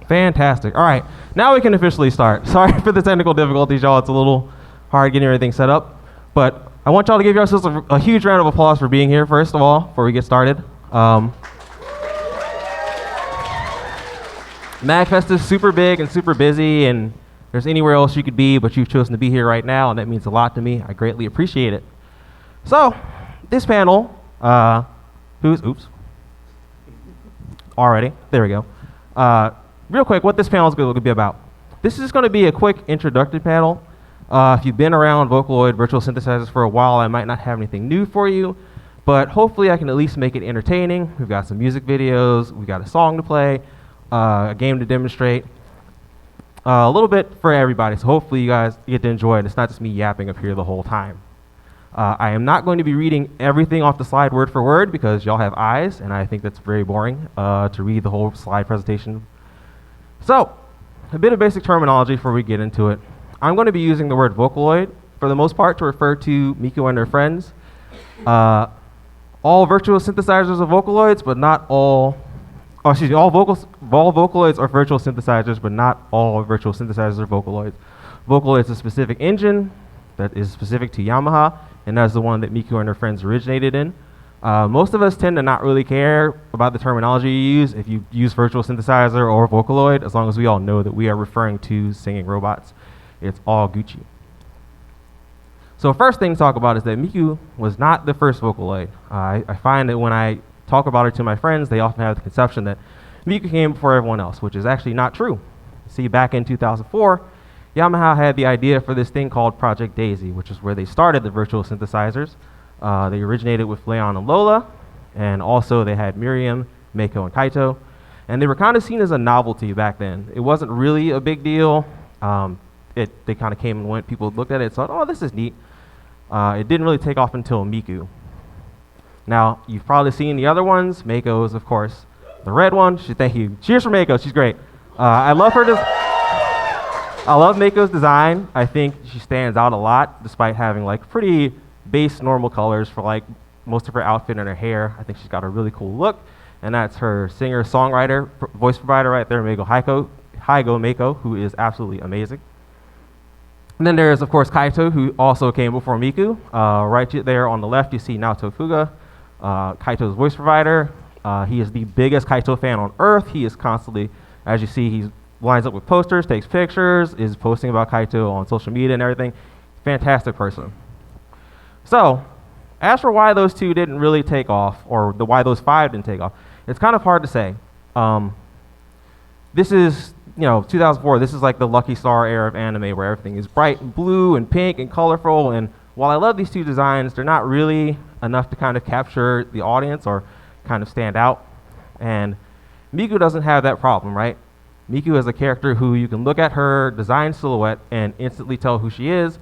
Fantastic. All right, now we can officially start. Sorry for the technical difficulties, y'all. It's a little hard getting everything set up, but I want y'all to give yourselves a huge round of applause for being here, first of all, before we get started. MAGFest is super big and super busy, and there's anywhere else you could be, but you've chosen to be here right now, and that means a lot to me. I greatly appreciate it. So, this panel, there we go. Real quick, what this panel is going to be about. This is going to be a quick introductory panel. If you've been around Vocaloid virtual synthesizers for a while, I might not have anything new for you, but hopefully I can at least make it entertaining. We've got some music videos, we've got a song to play, a game to demonstrate, a little bit for everybody, so hopefully you guys get to enjoy it. It's not just me yapping up here the whole time. I am not going to be reading everything off the slide word for word because y'all have eyes, and I think that's very boring to read the whole slide presentation. So, a bit of basic terminology before we get into it. I'm going to be using the word Vocaloid for the most part to refer to Miku and her friends. All virtual synthesizers are Vocaloids, but not all. All Vocaloids are virtual synthesizers, but not all virtual synthesizers are Vocaloids. Vocaloid is a specific engine that is specific to Yamaha, and that's the one that Miku and her friends originated in. Most of us tend to not really care about the terminology you use if you use virtual synthesizer or Vocaloid, as long as we all know that we are referring to singing robots. It's all Gucci. So first thing to talk about is that Miku was not the first Vocaloid. I find that when I talk about her to my friends, they often have the conception that Miku came before everyone else, which is actually not true. See, back in 2004, Yamaha had the idea for this thing called Project Daisy, which is where they started the virtual synthesizers. They originated with Leon and Lola, and also they had Miriam, Meiko, and Kaito. And they were kind of seen as a novelty back then. It wasn't really a big deal. They kind of came and went. People looked at it and thought, oh, this is neat. It didn't really take off until Miku. Now, you've probably seen the other ones. Meiko's, of course, the red one. Thank you. Cheers for Meiko. She's great. I love her. I love Meiko's design. I think she stands out a lot, despite having like pretty base normal colors for like most of her outfit and her hair. I think she's got a really cool look, and that's her singer-songwriter, voice provider right there, Meiko, who is absolutely amazing. And then there's, of course, Kaito, who also came before Miku. Right there on the left, you see Naoto Fuga, Kaito's voice provider. He is the biggest Kaito fan on Earth. He is constantly, as you see, he lines up with posters, takes pictures, is posting about Kaito on social media and everything. Fantastic person. So, as for why those two didn't really take off, or why those five didn't take off, it's kind of hard to say. This is, 2004, this is like the Lucky Star era of anime where everything is bright and blue and pink and colorful, and while I love these two designs, they're not really enough to kind of capture the audience or kind of stand out. And Miku doesn't have that problem, right? Miku is a character who you can look at her design silhouette and instantly tell who she is,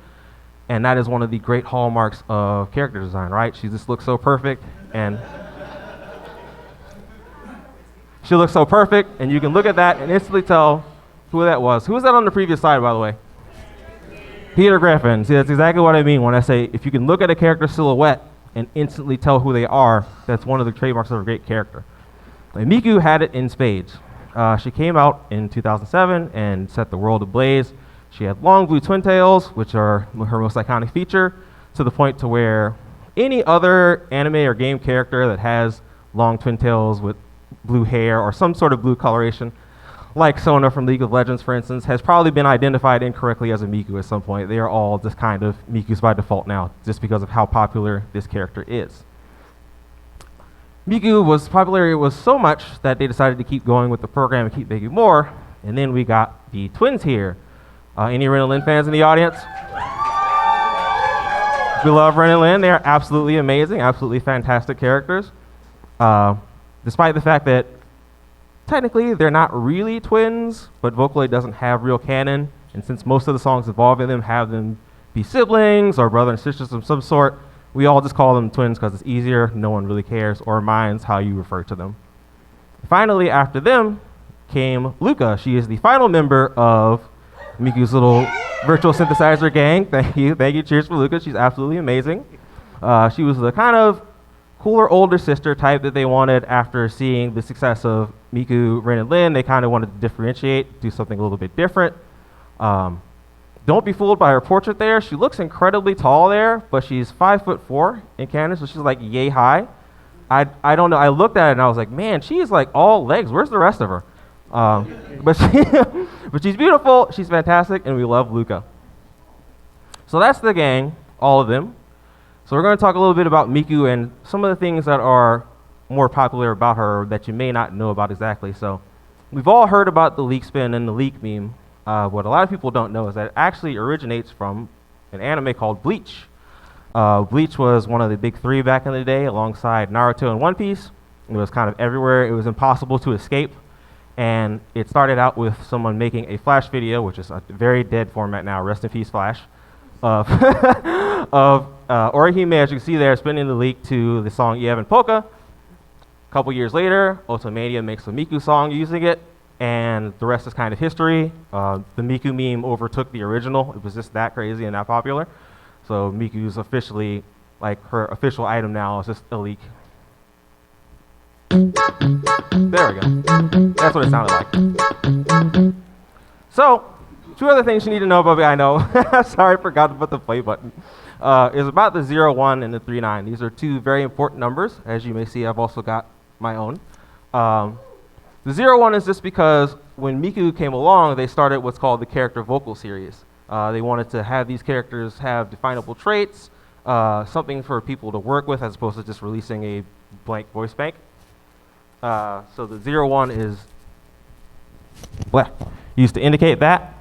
and that is one of the great hallmarks of character design, right? She just looks so perfect, and she looks so perfect, and you can look at that and instantly tell who that was. Who was that on the previous slide, by the way? Peter Griffin. See, that's exactly what I mean when I say if you can look at a character silhouette and instantly tell who they are, that's one of the trademarks of a great character. And Miku had it in spades. She came out in 2007 and set the world ablaze. She had long blue twin tails, which are her most iconic feature, to the point to where any other anime or game character that has long twin tails with blue hair or some sort of blue coloration, like Sona from League of Legends, for instance, has probably been identified incorrectly as a Miku at some point. They are all just kind of Mikus by default now, just because of how popular this character is. Miku popularity was so much that they decided to keep going with the program and keep making more, and then we got the twins here. Any Ren and Lin fans in the audience? We love Ren and Lin. They are absolutely amazing, absolutely fantastic characters. Despite the fact that technically they're not really twins, but Vocaloid doesn't have real canon, and since most of the songs involving them have them be siblings or brother and sisters of some sort, we all just call them twins because it's easier, no one really cares or minds how you refer to them. Finally, after them came Luca. She is the final member of Miku's little virtual synthesizer gang. Thank you. Cheers for Luca. She's absolutely amazing. She was the kind of cooler older sister type that they wanted after seeing the success of Miku, Rin, and Lin, they kind of wanted to differentiate, do something a little bit different. Don't be fooled by her portrait there. She looks incredibly tall there, but she's 5'4" in canon, so she's like yay high. I don't know. I looked at it and I was like, man, she's like all legs. Where's the rest of her? But she's beautiful. She's fantastic, and we love Luca. So that's the gang, all of them. So we're going to talk a little bit about Miku and some of the things that are more popular about her that you may not know about exactly. So we've all heard about the leak spin and the leak meme. What a lot of people don't know is that it actually originates from an anime called Bleach. Bleach was one of the big three back in the day alongside Naruto and One Piece. It was kind of everywhere. It was impossible to escape. And it started out with someone making a Flash video, which is a very dead format now, rest in peace Flash, of Orihime, as you can see there, spinning the leak to the song Iev and Polka. A couple years later, Ultimania makes a Miku song using it, and the rest is kind of history. The Miku meme overtook the original. It was just that crazy and that popular. So Miku's officially, like, her official item now is just a leak. There we go. That's what it sounded like. So, two other things you need to know about me, I know. Sorry, I forgot to put the play button. Is about the 0, 1, and the 3, 9. These are two very important numbers. As you may see, I've also got my own. The 0, 1 is just because when Miku came along, they started what's called the character vocal series. They wanted to have these characters have definable traits, something for people to work with as opposed to just releasing a blank voice bank. So the 0, 1 is used to indicate that.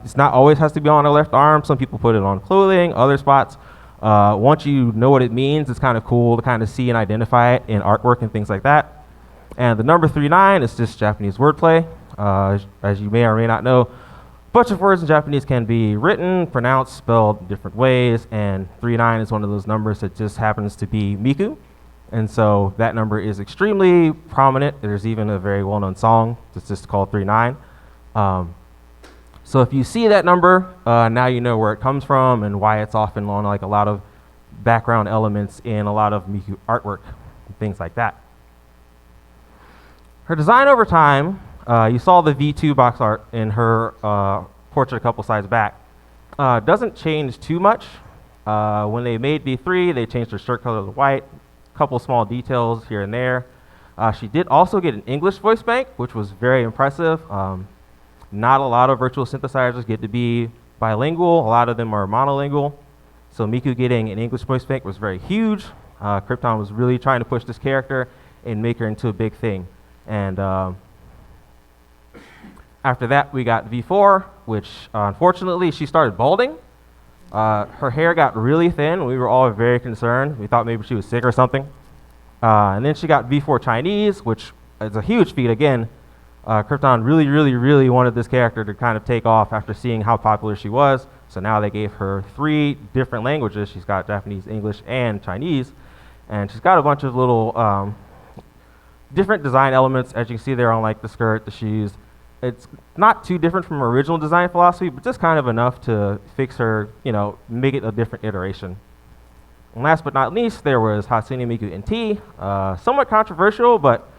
It's not always has to be on the left arm. Some people put it on clothing, other spots. Once you know what it means, it's kind of cool to kind of see and identify it in artwork and things like that. And the number 3, 9 is just Japanese wordplay. As you may or may not know, a bunch of words in Japanese can be written, pronounced, spelled different ways, and 3, 9 is one of those numbers that just happens to be Miku. And so that number is extremely prominent. There's even a very well-known song that's just called 3, 9. So if you see that number, now you know where it comes from and why it's often on like a lot of background elements in a lot of Miku artwork and things like that. Her design over time, you saw the V2 box art in her portrait a couple slides back. Doesn't change too much. When they made V3, they changed her shirt color to white. Couple small details here and there. She did also get an English voice bank, which was very impressive. Not a lot of virtual synthesizers get to be bilingual. A lot of them are monolingual. So Miku getting an English voice bank was very huge. Krypton was really trying to push this character and make her into a big thing. And after that, we got V4, which unfortunately she started balding. Her hair got really thin. We were all very concerned. We thought maybe she was sick or something. And then she got V4 Chinese, which is a huge feat again. Krypton really wanted this character to kind of take off after seeing how popular she was. So now they gave her 3 different languages. She's got Japanese, English, and Chinese. And she's got a bunch of little different design elements, as you can see there on like the skirt, the shoes. It's not too different from her original design philosophy, but just kind of enough to fix her, you know, make it a different iteration. And last but not least, there was Hatsune Miku NT. Somewhat controversial, but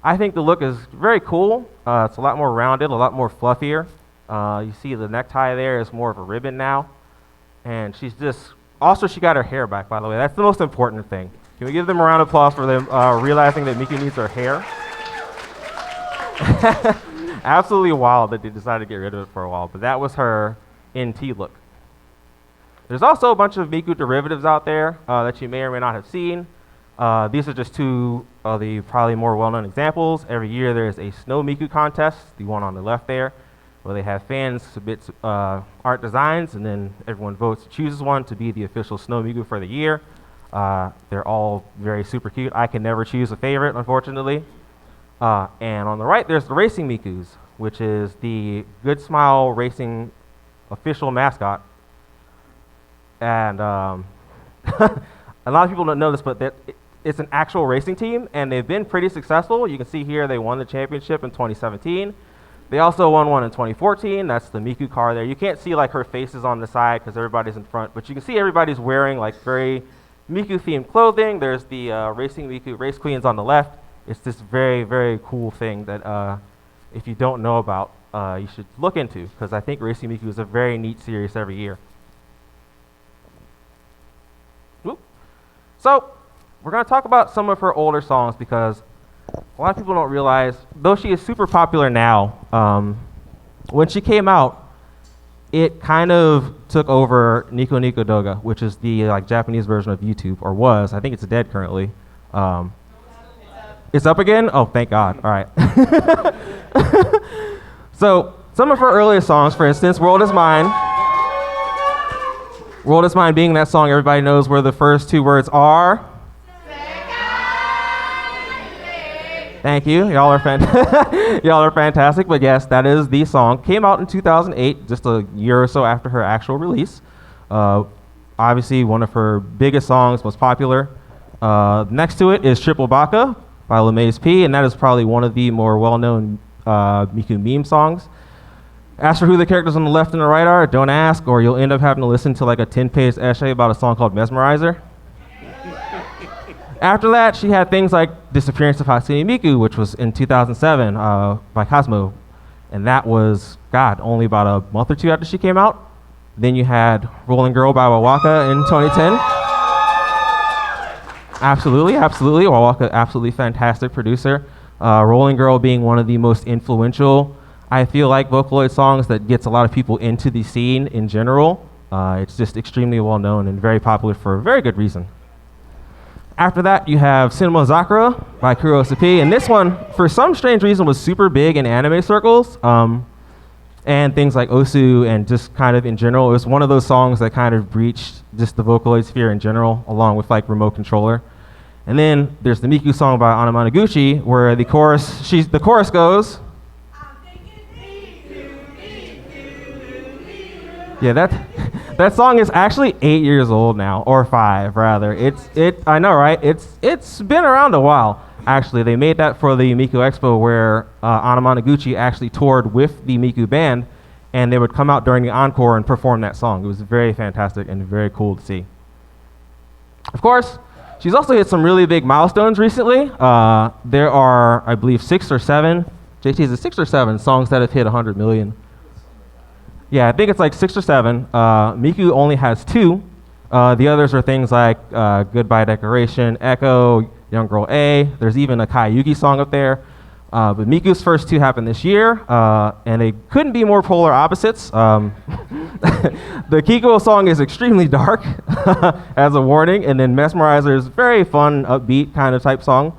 I think the look is very cool. It's a lot more rounded, a lot more fluffier. You see the necktie there is more of a ribbon now. And she's just, also she got her hair back, by the way. That's the most important thing. Can we give them a round of applause for them realizing that Miku needs her hair? Absolutely wild that they decided to get rid of it for a while, but that was her NT look. There's also a bunch of Miku derivatives out there that you may or may not have seen. These are just two of the probably more well-known examples. Every year there's a Snow Miku contest, the one on the left there, where they have fans submit art designs, and then everyone votes, chooses one to be the official Snow Miku for the year. They're all very super cute. I can never choose a favorite, unfortunately. And on the right, there's the Racing Mikus, which is the Good Smile Racing official mascot. And a lot of people don't know this, but it's an actual racing team, and they've been pretty successful. You can see here they won the championship in 2017. They also won one in 2014. That's the Miku car there. You can't see like her faces on the side because everybody's in front, but you can see everybody's wearing like very Miku-themed clothing. There's the Racing Miku Race Queens on the left, It's this very, very cool thing that if you don't know about, you should look into, because I think Racing Miku is a very neat series every year. Whoop. So we're going to talk about some of her older songs, because a lot of people don't realize, though she is super popular now, when she came out, it kind of took over Nico Nico Doga, which is the Japanese version of YouTube, or was. I think it's dead currently. It's up again? Oh, thank God. All right. So some of her earliest songs, for instance, World Is Mine. World Is Mine being that song everybody knows where the first two words are. Thank you. Y'all are y'all are fantastic. But yes, that is the song. Came out in 2008, just a year or so after her actual release. Obviously, one of her biggest songs, most popular. Next to it is Triple Baka by LeMaze P, and that is probably one of the more well-known Miku meme songs. As for who the characters on the left and the right are, don't ask, or you'll end up having to listen to like a 10-page essay about a song called Mesmerizer. After that, she had things like Disappearance of Hatsune Miku, which was in 2007 by Cosmo. And that was, God, only about a month or two after she came out. Then you had Rolling Girl by Wawaka in 2010. Absolutely. Wawaka, absolutely fantastic producer. Rolling Girl being one of the most influential, I feel like, Vocaloid songs that gets a lot of people into the scene in general. It's just extremely well known and very popular for a very good reason. After that, you have Cinema Zakura by Kurosa P, and this one, for some strange reason, was super big in anime circles, and things like Osu, and just kind of in general. It was one of those songs that kind of breached just the Vocaloid sphere in general, along with like Remote Controller. And then there's the Miku song by Anamanaguchi, where the chorus goes. Yeah, that song is actually 8 years old now, or 5 rather. I know, right? It's been around a while. Actually, they made that for the Miku Expo, where Anamanaguchi actually toured with the Miku band, and they would come out during the encore and perform that song. It was very fantastic and very cool to see. Of course, she's also hit some really big milestones recently. There are, I believe, 6 or 7. JT, is it 6 or 7 songs that have hit 100 million? Yeah, I think it's like 6 or 7. Miku only has 2. The others are things like Goodbye Decoration, Echo, Young Girl A. There's even a Kai Yugi song up there. But Miku's first 2 happened this year, and they couldn't be more polar opposites. The Kiko song is extremely dark, as a warning, and then Mesmerizer is very fun, upbeat kind of type song.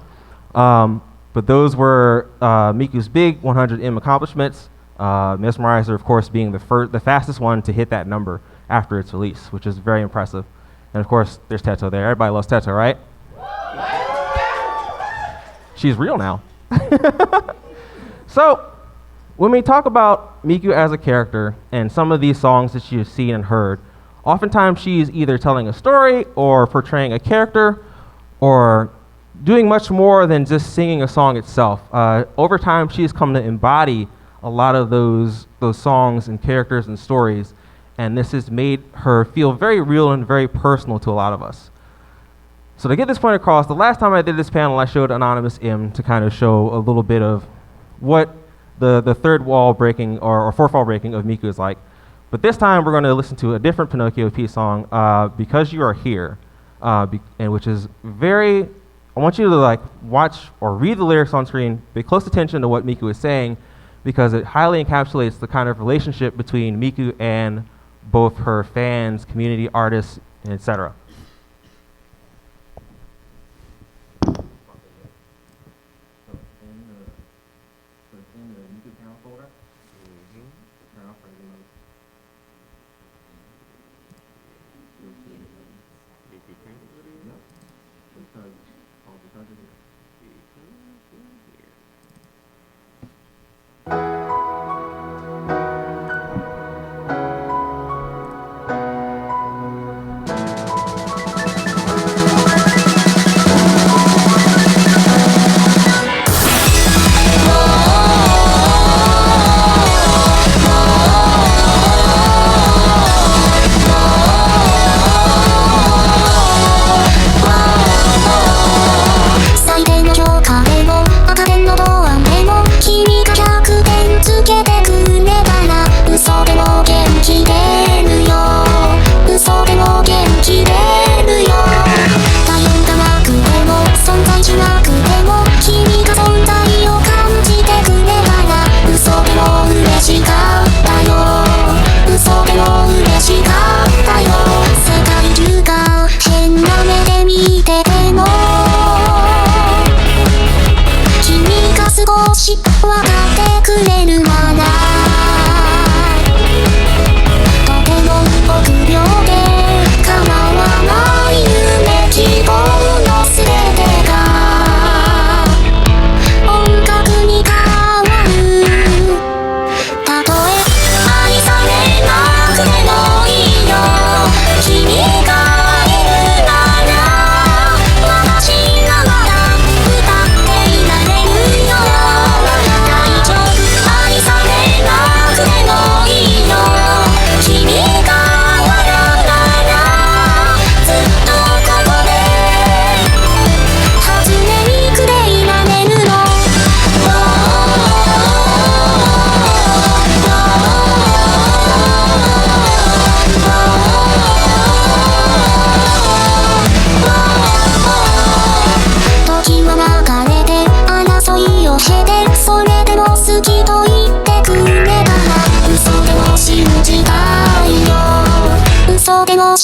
But those were Miku's big 100M accomplishments. Mesmerizer, of course, being the fastest one to hit that number after its release, which is very impressive. And of course, there's Teto there. Everybody loves Teto, right? She's real now. So, when we talk about Miku as a character and some of these songs that you've seen and heard, oftentimes she's either telling a story or portraying a character or doing much more than just singing a song itself. Over time, she's come to embody a lot of those songs and characters and stories, and this has made her feel very real and very personal to a lot of us. So to get this point across, the last time I did this panel, I showed Anonymous M to kind of show a little bit of what the third wall breaking or fourth wall breaking of Miku is like. But this time we're going to listen to a different Pinocchio P song, Because You Are Here, and which is very, I want you to like watch or read the lyrics on screen, pay close attention to what Miku is saying, because it highly encapsulates the kind of relationship between Miku and both her fans, community artists, etc.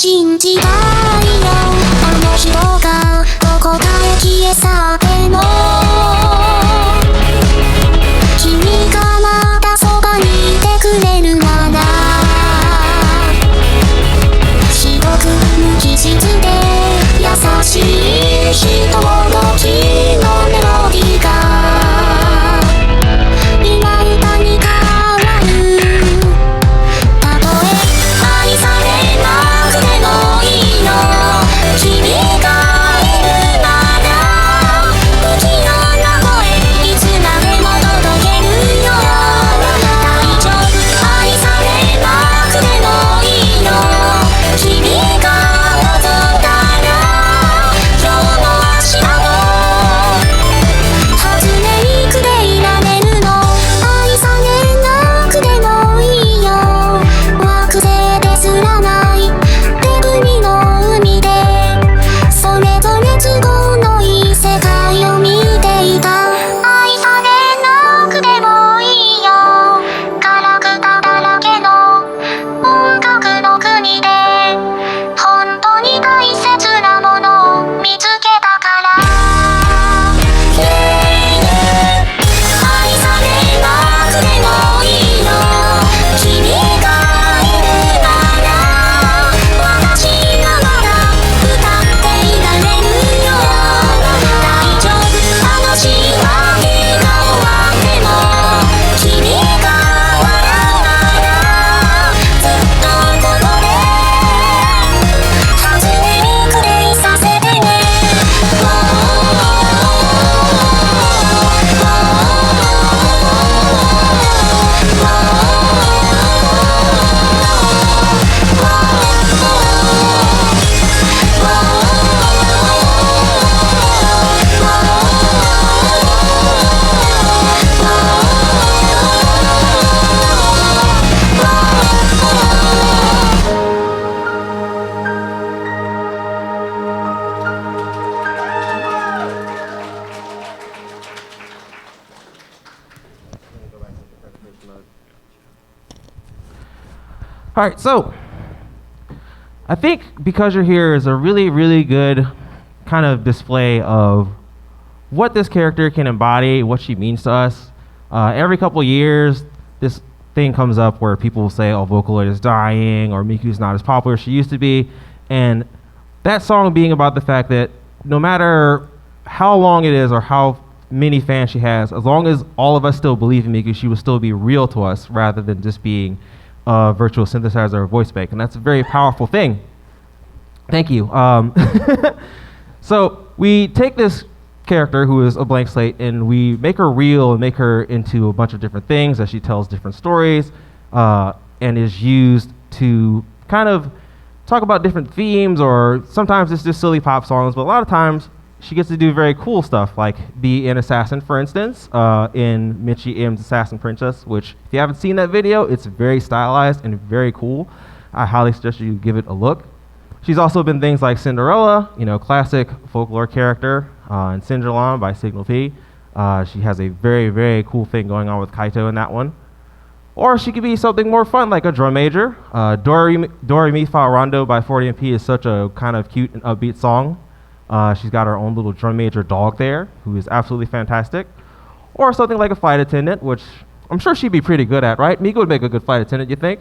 信じたいよあの人がどこかへ消え去っても君がまたそばにいてくれるならひどく無機質で優しい人の気のメロディーが今歌に変わるたとえ愛されなくてもいいの君がいるなら不器用な声いつまでも届けるよ大丈夫愛されなくてもいいの君が望んだら今日も明日も初メイクでいられるの愛されなくてもいいよ惑星ですらないデブリの海でそれぞれ都合のいい世界を見ていた愛されなくてもいいよガラクタだらけの音楽の国で本当に大切なものを見つけたから愛されなくてもいいの君がいるなら私がまだ歌っていられるよ大丈夫楽しいわけが終わっても君が笑うならずっとここで初メイクでいさせてねAll right, so I think Because You're Here is a really, really good kind of display of what this character can embody, what she means to us. Every couple years, this thing comes up where people will say, oh, Vocaloid is dying, or Miku's not as popular as she used to be. And that song being about the fact that no matter how long it is or how many fans she has, as long as all of us still believe in Miku, she will still be real to us rather than just being a virtual synthesizer or voice bank. And that's a very powerful thing. Thank you. So we take this character who is a blank slate and we make her real and make her into a bunch of different things as she tells different stories and is used to kind of talk about different themes, or sometimes it's just silly pop songs, but a lot of times she gets to do very cool stuff, like be an assassin, for instance, in Michi M's Assassin Princess, which if you haven't seen that video, it's very stylized and very cool. I highly suggest you give it a look. She's also been things like Cinderella, you know, classic folklore character, in Cinderella by Signal P. She has a very, very cool thing going on with Kaito in that one. Or she could be something more fun, like a drum major. Dore Mi Fa Rondo by 40MP is such a kind of cute and upbeat song. She's got her own little drum major dog there, who is absolutely fantastic. Or something like a flight attendant, which I'm sure she'd be pretty good at, right? Miku would make a good flight attendant, you think?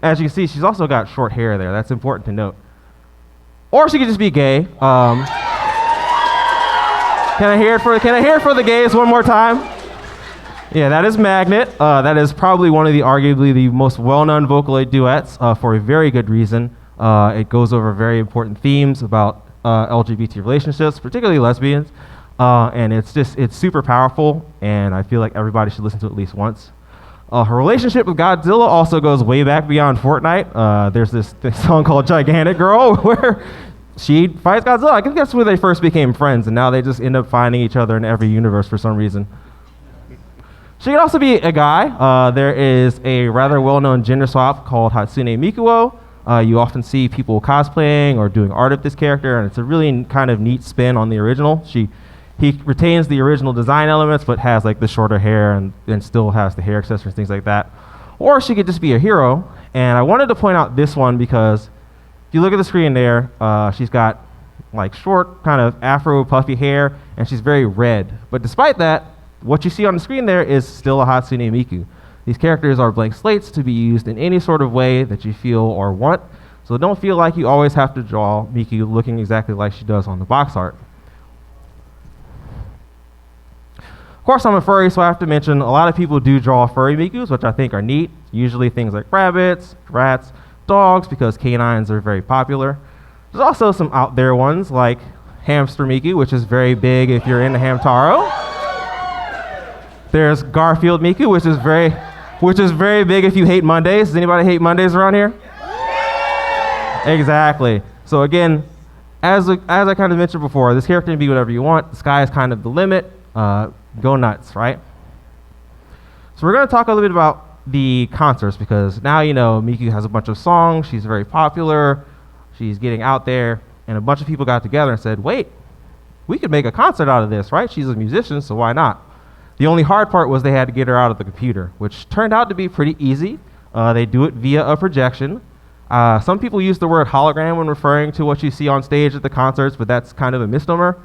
As you can see, she's also got short hair there. That's important to note. Or she could just be gay. Can I hear it for the gays one more time? Yeah, that is Magnet. That is probably one of the arguably the most well-known Vocaloid duets for a very good reason. It goes over very important themes about LGBT relationships, particularly lesbians, and it's super powerful, and I feel like everybody should listen to it at least once. Her relationship with Godzilla also goes way back beyond Fortnite. There's this song called Gigantic Girl where she fights Godzilla. I think that's where they first became friends, and now they just end up finding each other in every universe for some reason. She could also be a guy. There is a rather well-known gender swap called Hatsune Mikuo. You often see people cosplaying or doing art of this character, and it's a really kind of neat spin on the original. He retains the original design elements, but has like the shorter hair and still has the hair accessories, things like that. or she could just be a hero. And I wanted to point out this one because if you look at the screen there, she's got like short kind of afro puffy hair, and she's very red. But despite that, what you see on the screen there is still a Hatsune Miku. These characters are blank slates to be used in any sort of way that you feel or want. So don't feel like you always have to draw Miku looking exactly like she does on the box art. Of course, I'm a furry, so I have to mention a lot of people do draw furry Mikus, which I think are neat. Usually things like rabbits, rats, dogs, because canines are very popular. There's also some out there ones like Hamster Miku, which is very big if you're into Hamtaro. There's Garfield Miku, which is very big if you hate Mondays. Does anybody hate Mondays around here? Exactly. So again, as I kind of mentioned before, this character can be whatever you want. The sky is kind of the limit. Go nuts, right? So we're going to talk a little bit about the concerts, because now you know Miku has a bunch of songs. She's very popular. She's getting out there, and a bunch of people got together and said, wait, we could make a concert out of this, right? She's a musician, so why not? The only hard part was they had to get her out of the computer, which turned out to be pretty easy. They do it via a projection. Some people use the word hologram when referring to what you see on stage at the concerts, but that's kind of a misnomer.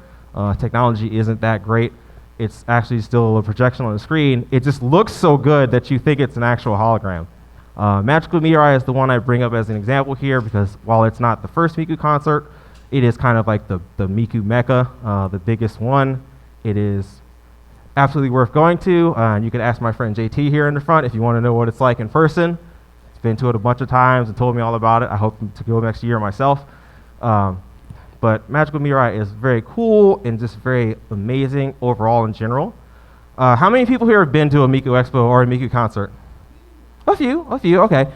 Technology isn't that great. It's actually still a projection on the screen. It just looks so good that you think it's an actual hologram. Magical Mirai is the one I bring up as an example here, because while it's not the first Miku concert, it is kind of like the Miku Mecca, the biggest one. It is absolutely worth going to. And you can ask my friend JT here in the front if you want to know what it's like in person. He's been to it a bunch of times and told me all about it. I hope to go next year myself. But Magical Mirai is very cool and just very amazing overall in general. How many people here have been to a Miku Expo or a Miku concert? A few, okay.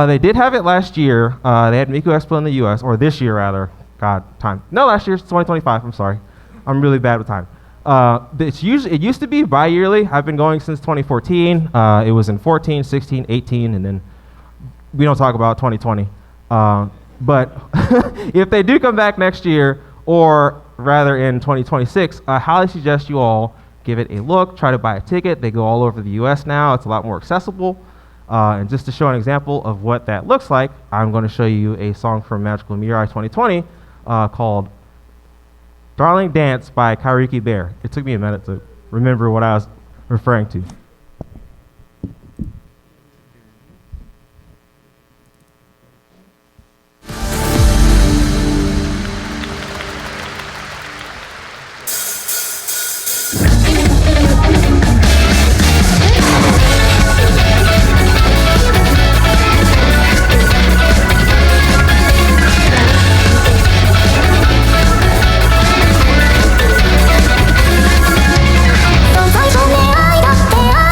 They did have it last year. They had Miku Expo in the US, or this year rather. God, time. No, last year, it's 2025, I'm sorry. I'm really bad with time. It used to be bi-yearly. I've been going since 2014. It was in 14, 16, 18, and then we don't talk about 2020. But if they do come back next year, or rather in 2026, I highly suggest you all give it a look, try to buy a ticket. They go all over the US now. It's a lot more accessible. And just to show an example of what that looks like, I'm going to show you a song from Magical Mirai 2020 called Darling Dance by Kairiki Bear. It took me a minute to remember what I was referring to. From 最初ね愛だって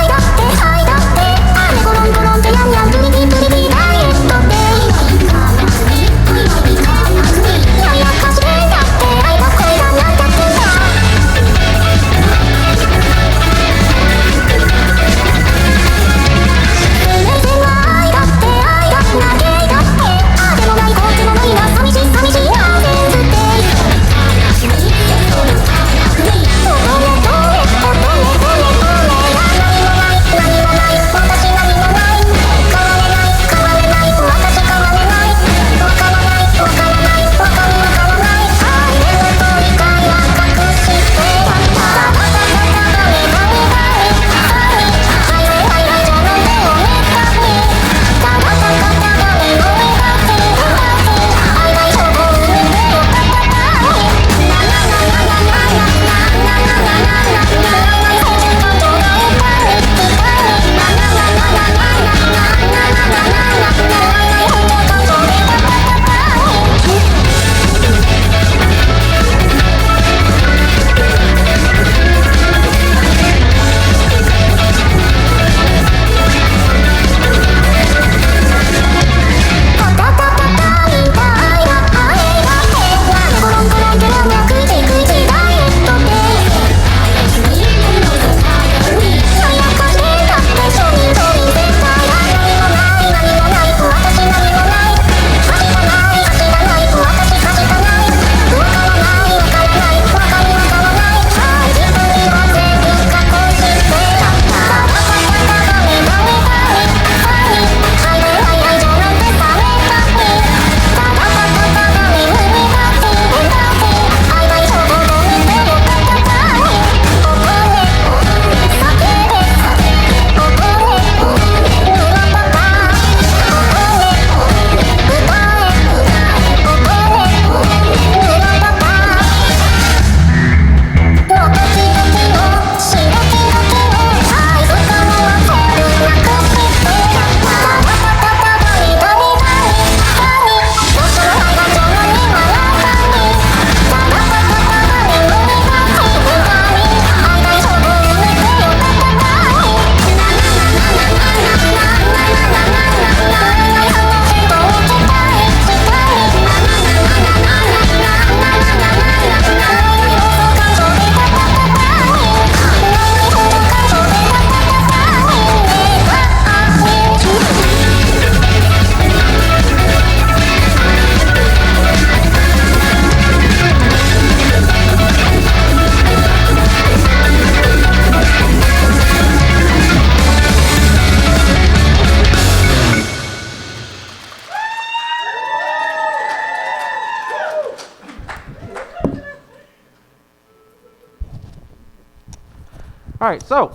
All right, so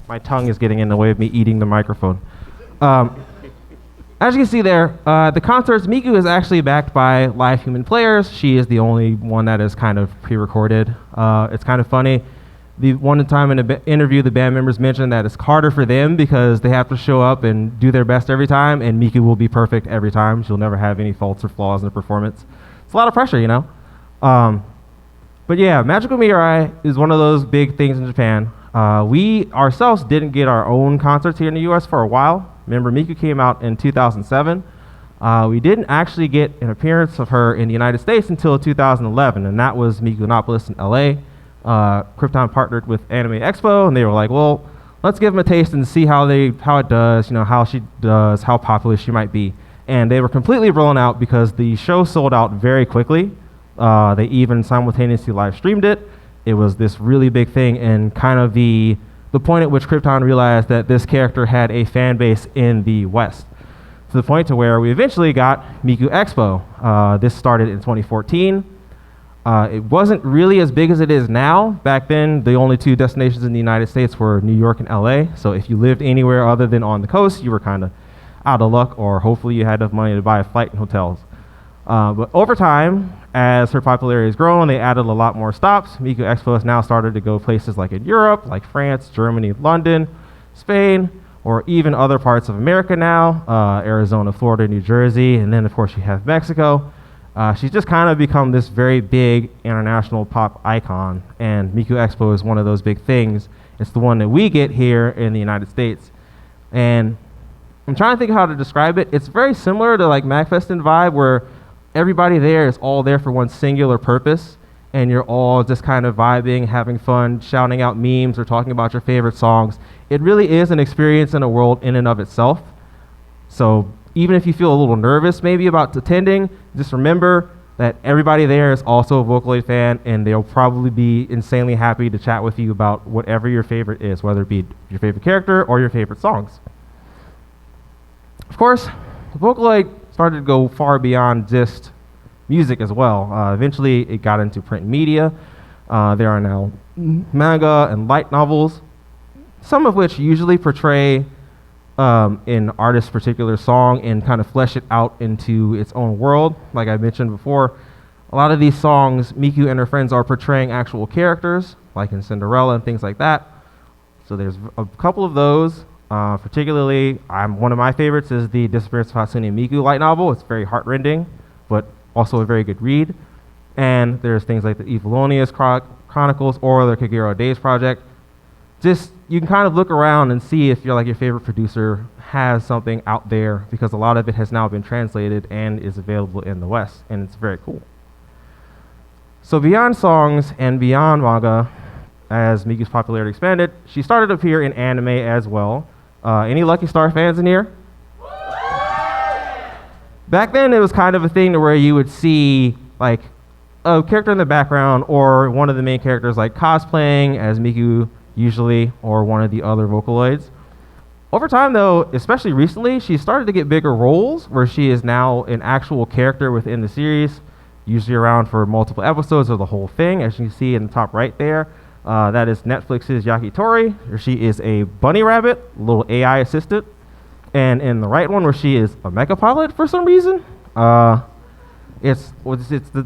my tongue is getting in the way of me eating the microphone. As you can see there, the concerts, Miku is actually backed by live human players. She is the only one that is kind of pre-recorded. It's kind of funny. The one time in an interview, the band members mentioned that it's harder for them because they have to show up and do their best every time, and Miku will be perfect every time. She'll never have any faults or flaws in the performance. It's a lot of pressure, you know? But yeah, Magical Mirai is one of those big things in Japan. We ourselves didn't get our own concerts here in the US for a while. Remember, Miku came out in 2007. We didn't actually get an appearance of her in the United States until 2011, and that was Mikunopolis in LA. Krypton partnered with Anime Expo, and they were like, well, let's give them a taste and see how it does, you know, how she does, how popular she might be. And they were completely rolling out because the show sold out very quickly. They even simultaneously live streamed it. It was this really big thing, and kind of the point at which Krypton realized that this character had a fan base in the West, to the point to where we eventually got Miku Expo. This started in 2014. It wasn't really as big as it is now. Back then, the only two destinations in the United States were New York and LA. So if you lived anywhere other than on the coast, you were kind of out of luck, or hopefully you had enough money to buy a flight and hotels. But over time, as her popularity has grown, they added a lot more stops. Miku Expo has now started to go places like in Europe, like France, Germany, London, Spain, or even other parts of America now, Arizona, Florida, New Jersey, and then of course you have Mexico. She's just kind of become this very big international pop icon, and Miku Expo is one of those big things. It's the one that we get here in the United States. And I'm trying to think of how to describe it. It's very similar to like MAGFest in vibe, where everybody there is all there for one singular purpose, and you're all just kind of vibing, having fun, shouting out memes or talking about your favorite songs. It really is an experience in a world in and of itself. So even if you feel a little nervous maybe about attending, just remember that everybody there is also a Vocaloid fan, and they'll probably be insanely happy to chat with you about whatever your favorite is, whether it be your favorite character or your favorite songs. Of course, Vocaloid started to go far beyond just music as well. Eventually, it got into print media. There are now manga and light novels, some of which usually portray an artist's particular song and kind of flesh it out into its own world. Like I mentioned before, a lot of these songs, Miku and her friends are portraying actual characters, like in Cinderella and things like that. So there's a couple of those. Particularly, one of my favorites is the Disappearance of Hatsune Miku light novel. It's very heartrending, but also a very good read. And there's things like the Evilonius Chronicles or the Kagero Days project. Just, you can kind of look around and see if your favorite producer has something out there, because a lot of it has now been translated and is available in the West, and it's very cool. So beyond songs and beyond manga, as Miku's popularity expanded, she started to appear in anime as well. Any Lucky Star fans in here? Back then, it was kind of a thing to where you would see like a character in the background or one of the main characters like cosplaying as Miku usually, or one of the other Vocaloids. Over time though, especially recently, she started to get bigger roles where she is now an actual character within the series, usually around for multiple episodes or the whole thing. As you can see in the top right there, that is Netflix's Yakitori, where she is a bunny rabbit, little AI assistant. And in the right one, where she is a mecha pilot for some reason, it's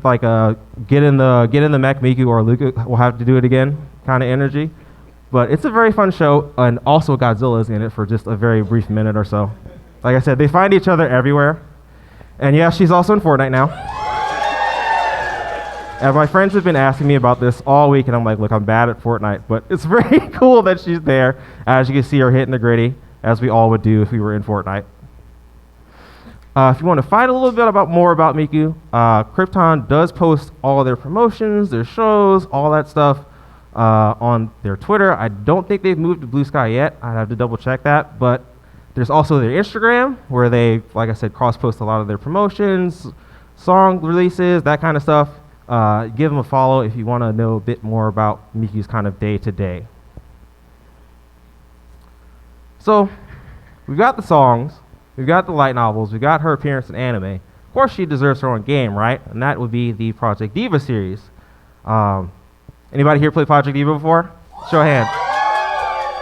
like a get in the mech Miku or Luca will have to do it again kind of energy. But it's a very fun show, and also Godzilla's in it for just a very brief minute or so. Like I said, they find each other everywhere. And yeah, she's also in Fortnite now. And my friends have been asking me about this all week, and I'm like, look, I'm bad at Fortnite, but it's very cool that she's there. As you can see her hitting the gritty, as we all would do if we were in Fortnite. If you want to find a little bit more about Miku, Krypton does post all their promotions, their shows, all that stuff on their Twitter. I don't think they've moved to Blue Sky yet. I'd have to double check that, but there's also their Instagram, where they, like I said, cross-post a lot of their promotions, song releases, that kind of stuff. Give them a follow if you want to know a bit more about Miku's kind of day-to-day. So, we've got the songs, we've got the light novels, we've got her appearance in anime. Of course, she deserves her own game, right? And that would be the Project Diva series. Anybody here play Project Diva before? Show of hands.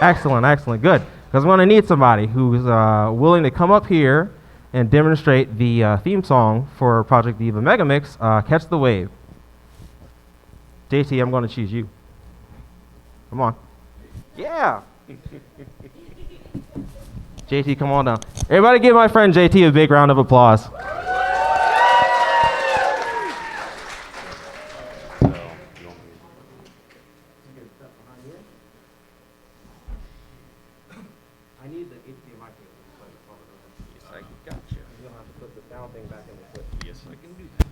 Excellent, excellent, good. Because I'm going to need somebody who's willing to come up here and demonstrate the theme song for Project Diva Megamix, Catch the Wave. JT, I'm going to choose you. Come on. Yeah. JT, come on down. Everybody give my friend JT a big round of applause. I need the HDMI cable. Yes, I got you. You'll have to put the sound thing back in the clip. Yes, I can do that.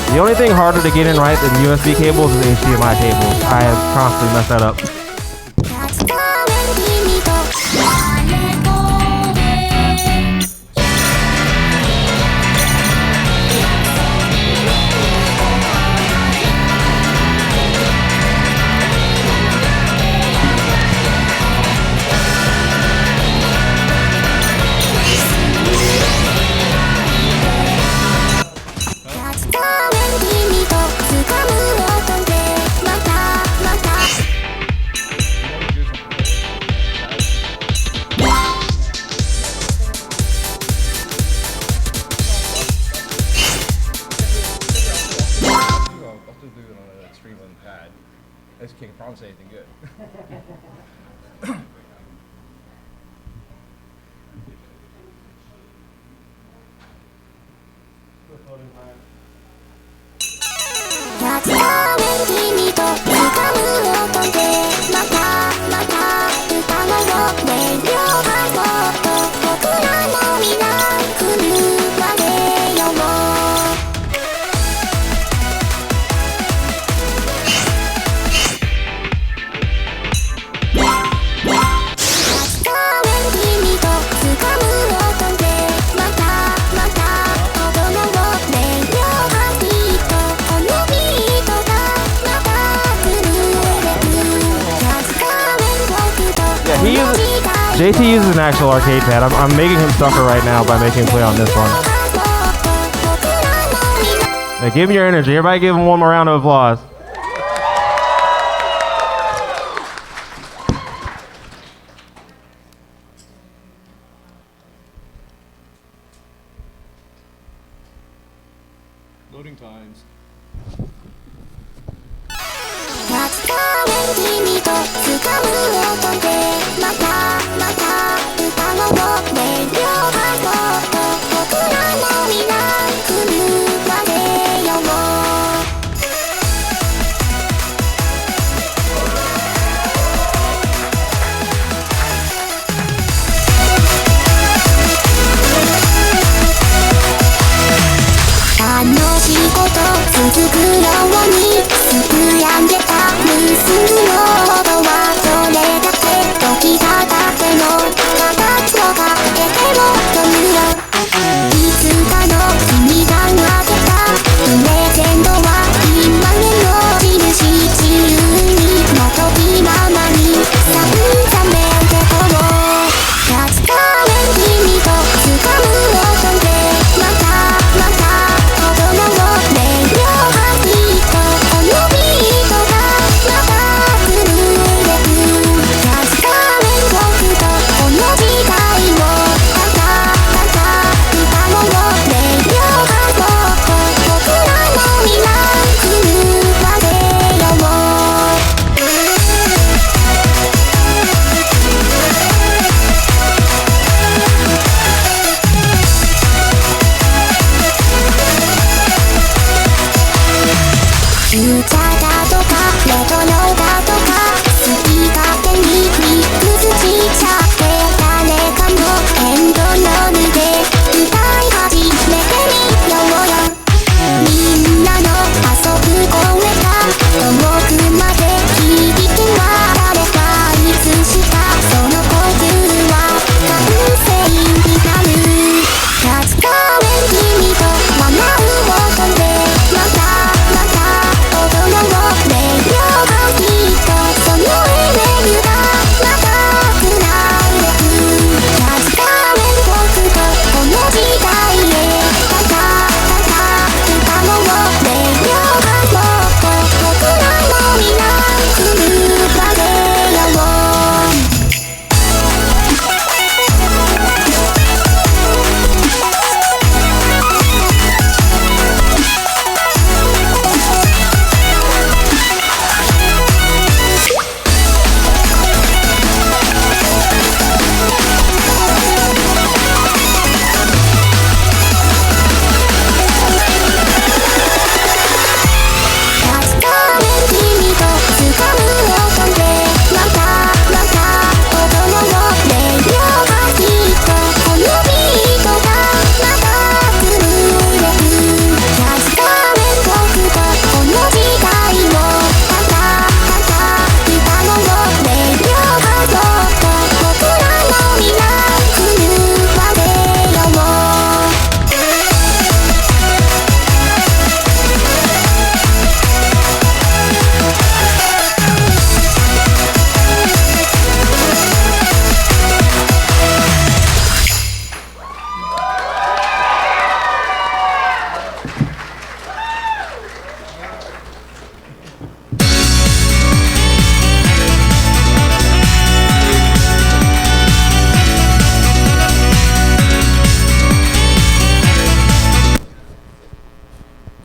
The only thing harder to get in right than USB cables is HDMI cables. I have constantly messed that up. I just can't promise anything good. JT uses an actual arcade pad. I'm making him suffer right now by making him play on this one. Now give him your energy. Everybody give him one more round of applause. Loading times.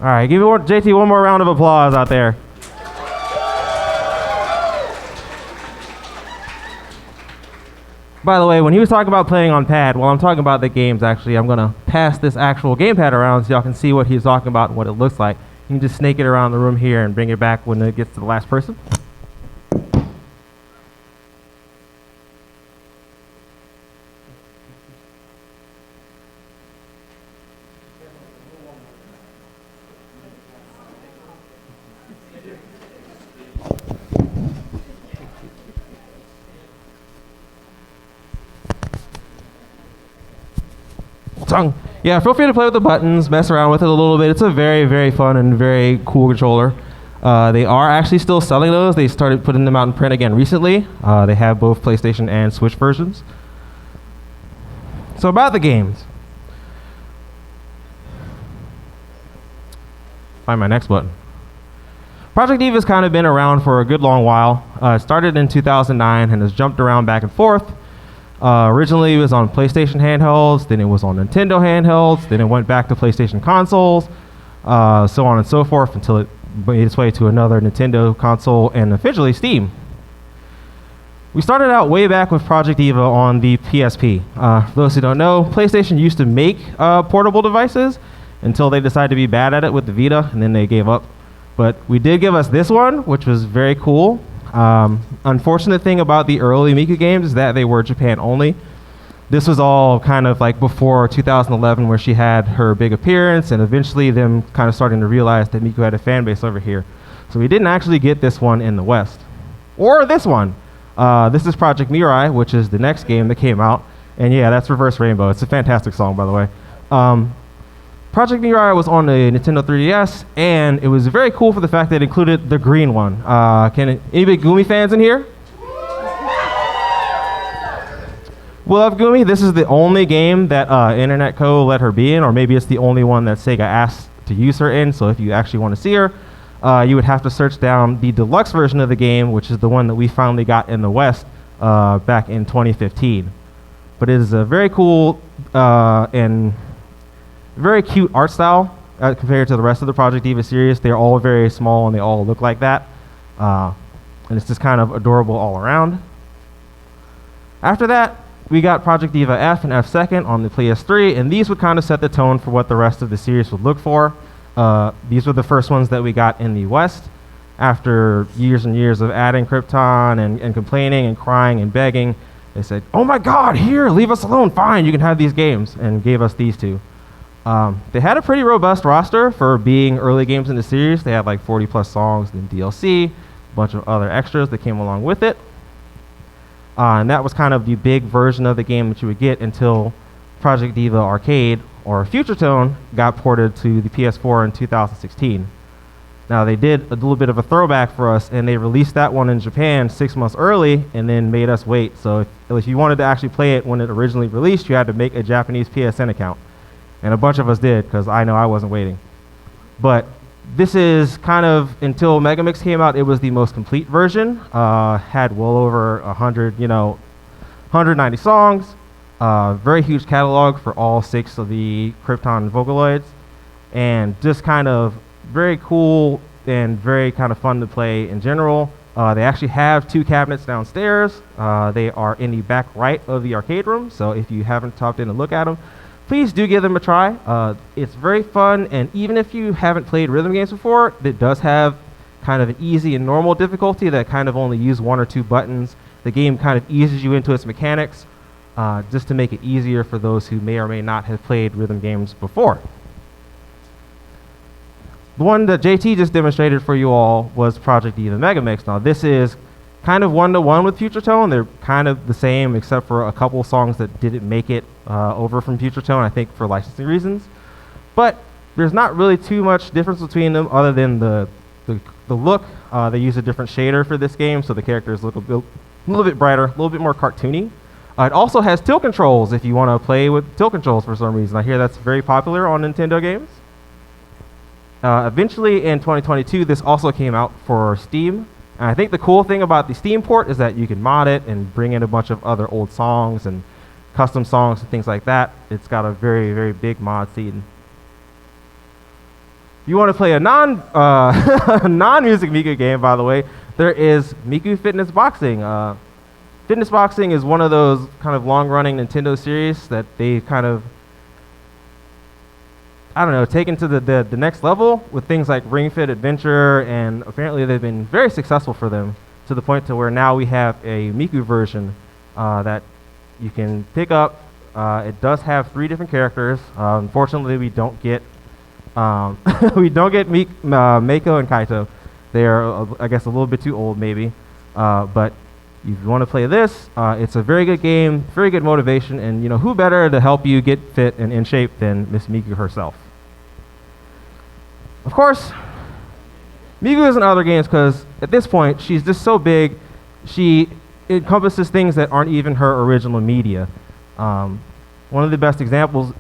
All right, give JT one more round of applause out there. By the way, when he was talking about playing on pad, while I'm talking about the games, actually, I'm going to pass this actual gamepad around so y'all can see what he's talking about and what it looks like. You can just snake it around the room here and bring it back when it gets to the last person. Tongue. Yeah, feel free to play with the buttons, mess around with it a little bit. It's a very, very fun and very cool controller. They are actually still selling those. They started putting them out in print again recently. They have both PlayStation and Switch versions. So about the games. Find my next button. Project Diva has kind of been around for a good long while. It started in 2009 and has jumped around back and forth. Originally it was on PlayStation handhelds, then it was on Nintendo handhelds, then it went back to PlayStation consoles, so on and so forth until it made its way to another Nintendo console and eventually Steam. We started out way back with Project Diva on the PSP. For those who don't know, PlayStation used to make portable devices until they decided to be bad at it with the Vita, and then they gave up. But we did give us this one, which was very cool. Unfortunate thing about the early Miku games is that they were Japan only. This was all kind of like before 2011 where she had her big appearance and eventually them kind of starting to realize that Miku had a fan base over here. So we didn't actually get this one in the West. Or this one. This is Project Mirai, which is the next game that came out. And yeah, that's Reverse Rainbow. It's a fantastic song, by the way. Project Diva was on the Nintendo 3DS, and it was very cool for the fact that it included the green one. Any big Gumi fans in here? We love Gumi. This is the only game that Internet Co. let her be in, or maybe it's the only one that Sega asked to use her in, so if you actually want to see her, you would have to search down the deluxe version of the game, which is the one that we finally got in the West back in 2015. But it is a very cool and very cute art style compared to the rest of the Project Diva series. They're all very small and they all look like that. And it's just kind of adorable all around. After that, we got Project Diva F and F Second on the PS3, and these would kind of set the tone for what the rest of the series would look for. These were the first ones that we got in the West. After years and years of adding Krypton and complaining and crying and begging, they said, "Oh my God, here, leave us alone, fine, you can have these games," and gave us these two. They had a pretty robust roster for being early games in the series. They had like 40 plus songs and DLC, a bunch of other extras that came along with it. And that was kind of the big version of the game that you would get until Project Diva Arcade, or Future Tone, got ported to the PS4 in 2016. Now they did a little bit of a throwback for us, and they released that one in Japan 6 months early and then made us wait. So if you wanted to actually play it when it originally released, you had to make a Japanese PSN account. And a bunch of us did, because I know I wasn't waiting. But this is kind of, until Megamix came out, it was the most complete version. Had well over 190 songs. Very huge catalog for all 6 of the Krypton Vocaloids. And just kind of very cool and very kind of fun to play in general. They actually have 2 cabinets downstairs. They are in the back right of the arcade room. So if you haven't stopped in to look at them, please do give them a try. It's very fun, and even if you haven't played rhythm games before, it does have kind of an easy and normal difficulty that kind of only use 1 or 2 buttons. The game kind of eases you into its mechanics just to make it easier for those who may or may not have played rhythm games before. The one that JT just demonstrated for you all was Project Diva Megamix. Now this is kind of one-to-one with Future Tone. They're kind of the same except for a couple songs that didn't make it over from Future Tone, I think for licensing reasons. But there's not really too much difference between them other than the look. They use a different shader for this game, so the characters look a little bit brighter, a little bit more cartoony. It also has tilt controls if you want to play with tilt controls for some reason. I hear that's very popular on Nintendo games. Eventually in 2022, this also came out for Steam. And I think the cool thing about the Steam port is that you can mod it and bring in a bunch of other old songs and custom songs and things like that. It's got a very, very big mod scene. If you want to play a non-music Miku game, by the way, there is Miku Fitness Boxing. Fitness Boxing is one of those kind of long-running Nintendo series that they kind of, I don't know, taken to the next level with things like Ring Fit Adventure, and apparently they've been very successful for them to the point to where now we have a Miku version that you can pick up. It does have 3 different characters. Unfortunately, we don't get Mako and Kaito. They are, I guess, a little bit too old, maybe. But if you want to play this, it's a very good game, very good motivation, and who better to help you get fit and in shape than Miss Miku herself? Of course, Miku is in other games because at this point she's just so big. She encompasses things that aren't even her original media. One of the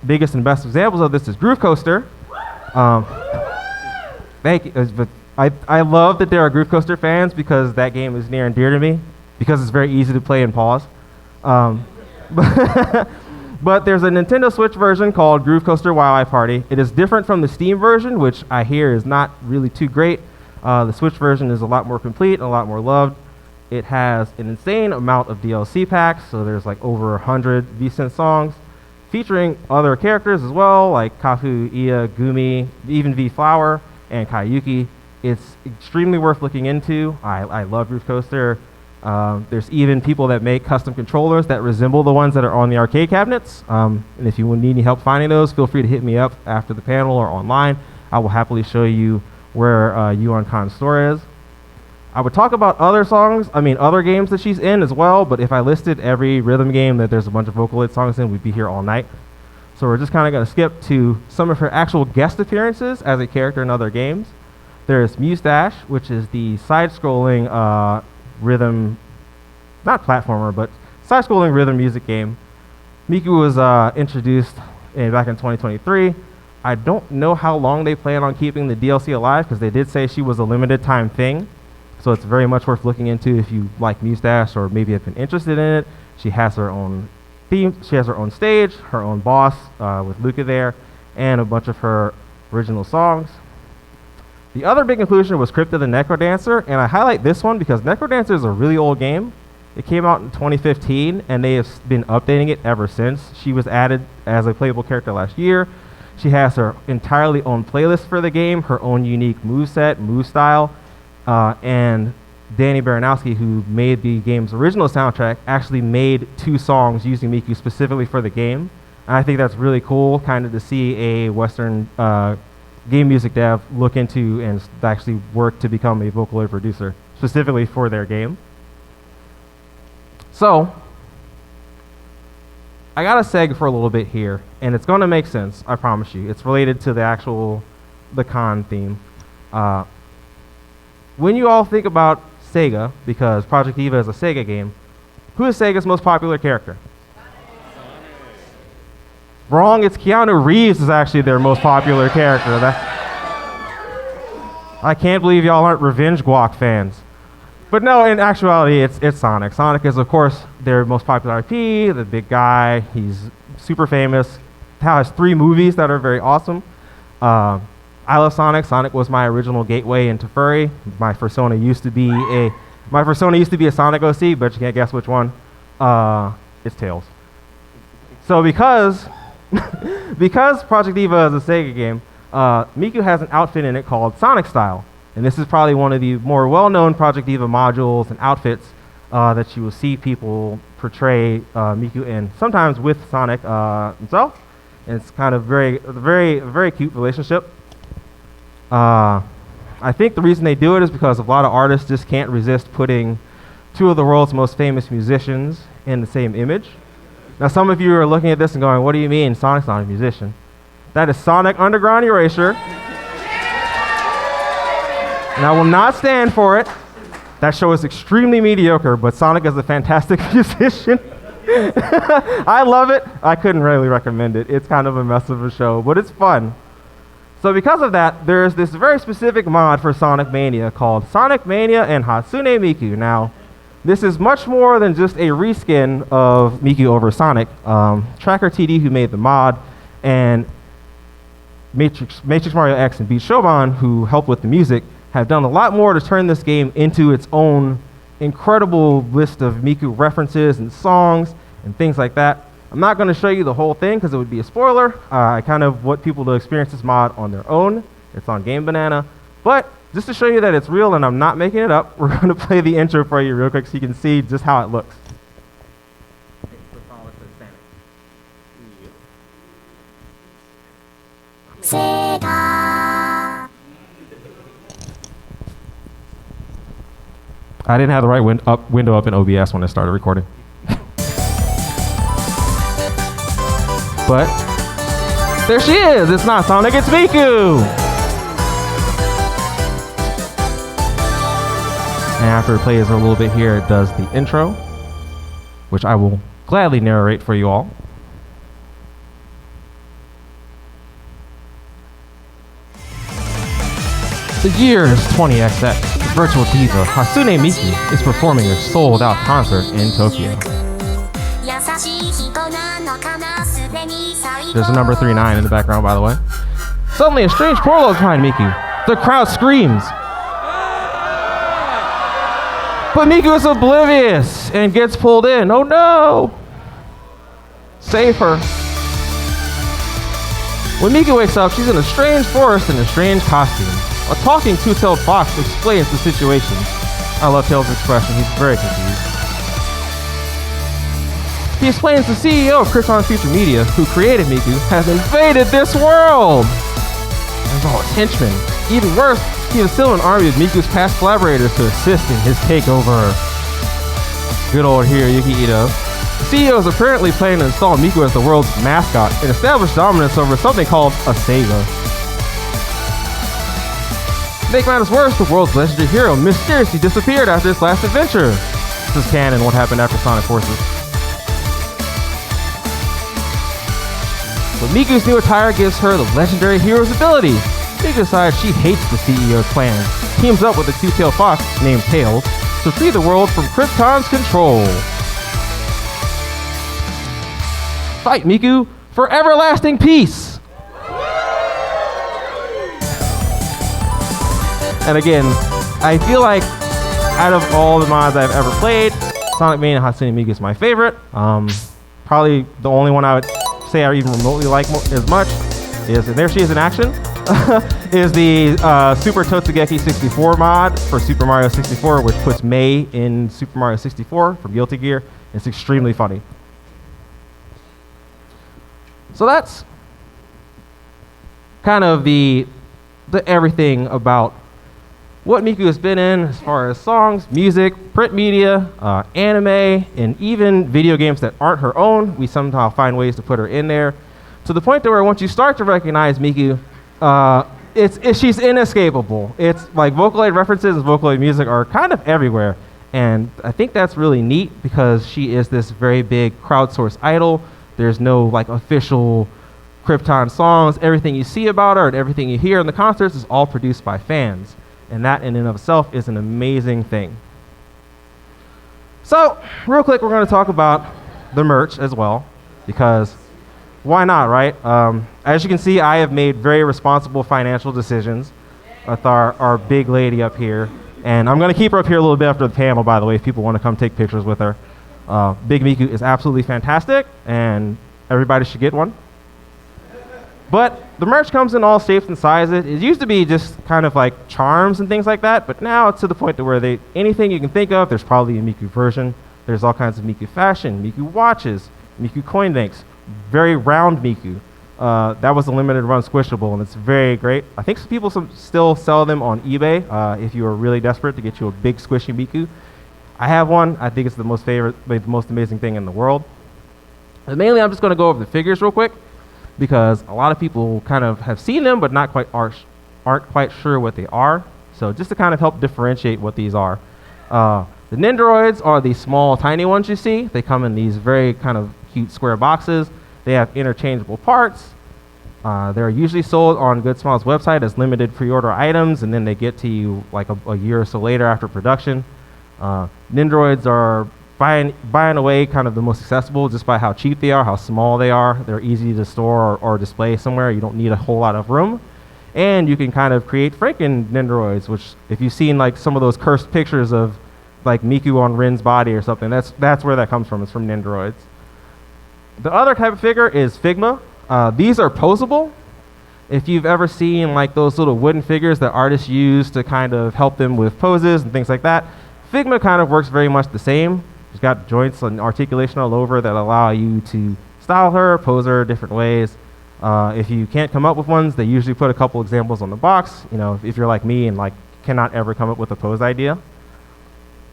biggest and best examples of this is Groove Coaster. Thank you. But I love that there are Groove Coaster fans because that game is near and dear to me because it's very easy to play and pause. But there's a Nintendo Switch version called Groove Coaster Wildlife Party. It is different from the Steam version, which I hear is not really too great. The Switch version is a lot more complete and a lot more loved. It has an insane amount of DLC packs, so there's like over 100 V-Sync songs, featuring other characters as well, like Kafu, Iya, Gumi, even V-Flower, and Kayuki. It's extremely worth looking into. I love Groove Coaster. There's even people that make custom controllers that resemble the ones that are on the arcade cabinets. And if you need any help finding those, feel free to hit me up after the panel or online. I will happily show you where Yuan-Kan's store is. I would talk about other games that she's in as well, but if I listed every rhythm game that there's a bunch of Vocaloid songs in, we'd be here all night. So we're just kind of going to skip to some of her actual guest appearances as a character in other games. There's Mustache, which is the side-scrolling rhythm, not platformer, but side-scrolling rhythm music game. Miku was introduced back in 2023. I don't know how long they plan on keeping the DLC alive because they did say she was a limited time thing. So it's very much worth looking into if you like Mustache or maybe have been interested in it. She has her own theme. She has her own stage, her own boss with Luca there, and a bunch of her original songs. The other big inclusion was Crypta the Necrodancer, and I highlight this one because Necrodancer is a really old game. It came out in 2015, and they have been updating it ever since. She was added as a playable character last year. She has her entirely own playlist for the game, her own unique moveset, move style, and Danny Baranowski, who made the game's original soundtrack, actually made 2 songs using Miku specifically for the game. And I think that's really cool, kind of to see a Western game music dev look into and actually work to become a Vocaloid producer specifically for their game. So I got to seg for a little bit here, and it's going to make sense, I promise you. It's related to the con theme. When you all think about Sega, because Project Diva is a Sega game, who is Sega's most popular character? Wrong, it's Keanu Reeves is actually their most popular character. I can't believe y'all aren't Revenge Guac fans. But no, in actuality, it's Sonic. Sonic is, of course, their most popular IP, the big guy. He's super famous. Has 3 movies that are very awesome. I love Sonic. Sonic was my original gateway into furry. My persona used to be a Sonic OC, but you can't guess which one. It's Tails. So because Project Diva is a Sega game, Miku has an outfit in it called Sonic Style. And this is probably one of the more well-known Project Diva modules and outfits that you will see people portray Miku in, sometimes with Sonic himself. And it's kind of very cute relationship. I think the reason they do it is because a lot of artists just can't resist putting 2 of the world's most famous musicians in the same image. Now, some of you are looking at this and going, what do you mean Sonic's not a musician? That is Sonic Underground Erasure. And I will not stand for it. That show is extremely mediocre, but Sonic is a fantastic musician. I love it. I couldn't really recommend it. It's kind of a mess of a show, but it's fun. So because of that, there's this very specific mod for Sonic Mania called Sonic Mania and Hatsune Miku. Now, this is much more than just a reskin of Miku over Sonic. Tracker TD, who made the mod, and Matrix Mario X and Beat Shoban, who helped with the music, have done a lot more to turn this game into its own incredible list of Miku references and songs and things like that. I'm not going to show you the whole thing because it would be a spoiler. I kind of want people to experience this mod on their own. It's on Game Banana. But just to show you that it's real and I'm not making it up, we're going to play the intro for you real quick so you can see just how it looks. I didn't have the right window up in OBS when I started recording. But there she is. It's not Sonic, it's Miku. And after it plays a little bit here, it does the intro, which I will gladly narrate for you all. The year is 20XX. The virtual diva Hatsune Miku is performing a sold-out concert in Tokyo. There's a number 39 in the background, by the way. Suddenly, a strange portal is behind Miku. The crowd screams. But Miku is oblivious and gets pulled in. Oh no! Save her. When Miku wakes up, she's in a strange forest in a strange costume. A talking two-tailed fox explains the situation. I love Tails' expression. He's very confused. He explains the CEO of Krypton Future Media, who created Miku, has invaded this world! There's all his henchmen. Even worse, he has still an army of Miku's past collaborators to assist in his takeover. Good old Hiroyuki Ito. The CEO is apparently planning to install Miku as the world's mascot and establish dominance over something called a Sega. To make matters worse, the world's legendary hero mysteriously disappeared after his last adventure. This is canon, what happened after Sonic Forces. But Miku's new attire gives her the legendary hero's ability. Miku decides she hates the CEO's plans, teams up with a two-tailed fox named Tails to free the world from Krypton's control. Fight, Miku, for everlasting peace! And again, I feel like out of all the mods I've ever played, Sonic Mania Hatsune Miku is my favorite. Probably the only one I would say I even remotely like as much is, and there she is in action, is the Super Totsugeki 64 mod for Super Mario 64, which puts Mei in Super Mario 64 from Guilty Gear. It's extremely funny. So that's kind of the everything about what Miku has been in as far as songs, music, print media, anime, and even video games that aren't her own. We somehow find ways to put her in there, to the point where once you start to recognize Miku, she's inescapable. It's like Vocaloid references and Vocaloid music are kind of everywhere, and I think that's really neat because she is this very big crowdsourced idol. There's no like official Krypton songs. Everything you see about her and everything you hear in the concerts is all produced by fans. And that in and of itself is an amazing thing. So, real quick, we're going to talk about the merch as well, because why not, right? As you can see, I have made very responsible financial decisions with our big lady up here. And I'm going to keep her up here a little bit after the panel, by the way, if people want to come take pictures with her. Big Miku is absolutely fantastic, and everybody should get one. But the merch comes in all shapes and sizes. It used to be just kind of like charms and things like that, but now it's to the point to where anything you can think of, there's probably a Miku version. There's all kinds of Miku fashion, Miku watches, Miku coin banks, very round Miku. That was a limited run squishable, and it's very great. I think some people still sell them on eBay if you are really desperate to get you a big squishy Miku. I have one. I think it's the most amazing thing in the world. And mainly, I'm just going to go over the figures real quick, because a lot of people kind of have seen them but aren't quite sure what they are. So just to kind of help differentiate what these are. The Nendoroids are the small, tiny ones you see. They come in these very kind of cute square boxes. They have interchangeable parts. They're usually sold on Good Smile's website as limited pre-order items, and then they get to you like a year or so later after production. Nendoroids are by and away kind of the most accessible just by how cheap they are, how small they are. They're easy to store or display somewhere. You don't need a whole lot of room. And you can kind of create Franken Nendoroids, which if you've seen like some of those cursed pictures of like Miku on Rin's body or something, that's where that comes from. It's from Nendoroids. The other type of figure is Figma. These are posable. If you've ever seen like those little wooden figures that artists use to kind of help them with poses and things like that, Figma kind of works very much the same. She's got joints and articulation all over that allow you to style her, pose her different ways. If you can't come up with ones, they usually put a couple examples on the box. You know, if you're like me and like cannot ever come up with a pose idea.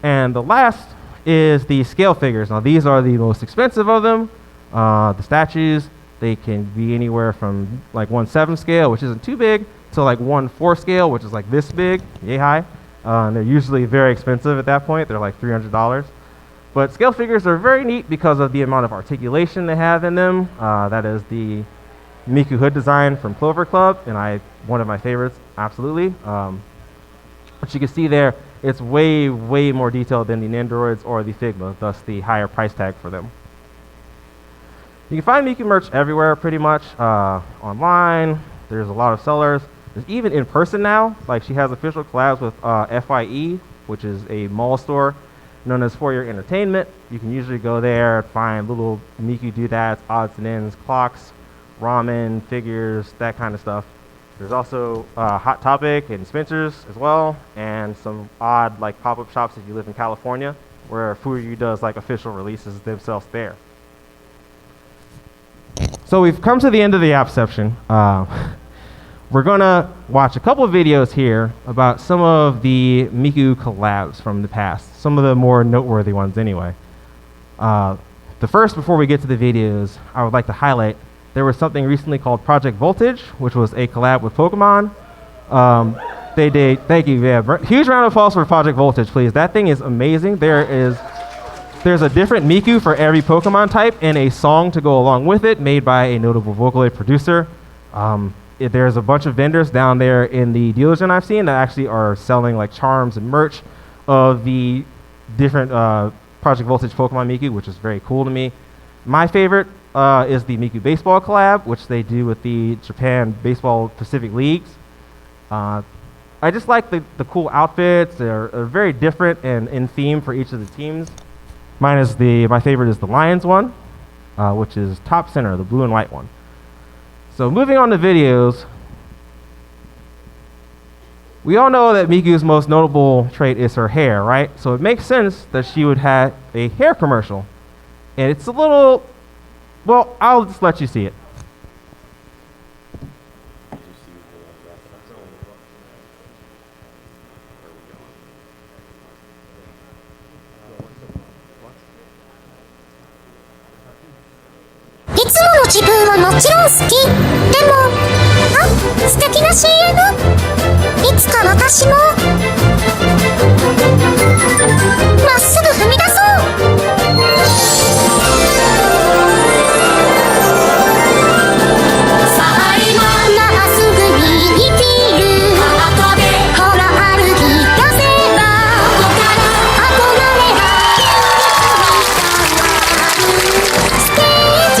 And the last is the scale figures. Now these are the most expensive of them. The statues, they can be anywhere from like 1/7 scale, which isn't too big, to like 1/4 scale, which is like this big, yay high. And they're usually very expensive at that point. They're like $300. But scale figures are very neat because of the amount of articulation they have in them. That is the Miku hood design from Clover Club, and one of my favorites, absolutely. But you can see there, it's way, way more detailed than the Nendoroids or the Figma, thus the higher price tag for them. You can find Miku merch everywhere pretty much, online. There's a lot of sellers. There's even in person now. Like she has official collabs with FYE, which is a mall store known as For Your Entertainment. You can usually go there and find little Miku doodads, odds and ends, clocks, ramen, figures, that kind of stuff. There's also Hot Topic and Spencer's as well, and some odd like pop-up shops if you live in California, where Fuyu does like official releases themselves there. So we've come to the end of the app section. We're gonna watch a couple of videos here about some of the Miku collabs from the past, some of the more noteworthy ones anyway. The first, before we get to the videos, I would like to highlight there was something recently called Project Voltage, which was a collab with Pokemon. They did, thank you, yeah, huge round of applause for Project Voltage, please. That thing is amazing. There's a different Miku for every Pokemon type and a song to go along with it made by a notable Vocaloid producer. There's a bunch of vendors down there in the dealership I've seen that actually are selling like charms and merch of the different Project Voltage Pokemon Miku, which is very cool to me. My favorite is the Miku Baseball collab, which they do with the Japan Baseball Pacific Leagues. I just like the cool outfits. They're very different and in theme for each of the teams. My favorite is the Lions one, which is top center, the blue and white one. So moving on to videos, we all know that Miku's most notable trait is her hair, right? So it makes sense that she would have a hair commercial. And it's a little, well, I'll just let you see it. いつもの自分はもちろん好き。でも、あ、素敵な CM。いつか私もまっすぐ踏み出そう。さあ今まっすぐに生きる。後でほら歩き出せばここから憧れがステージ。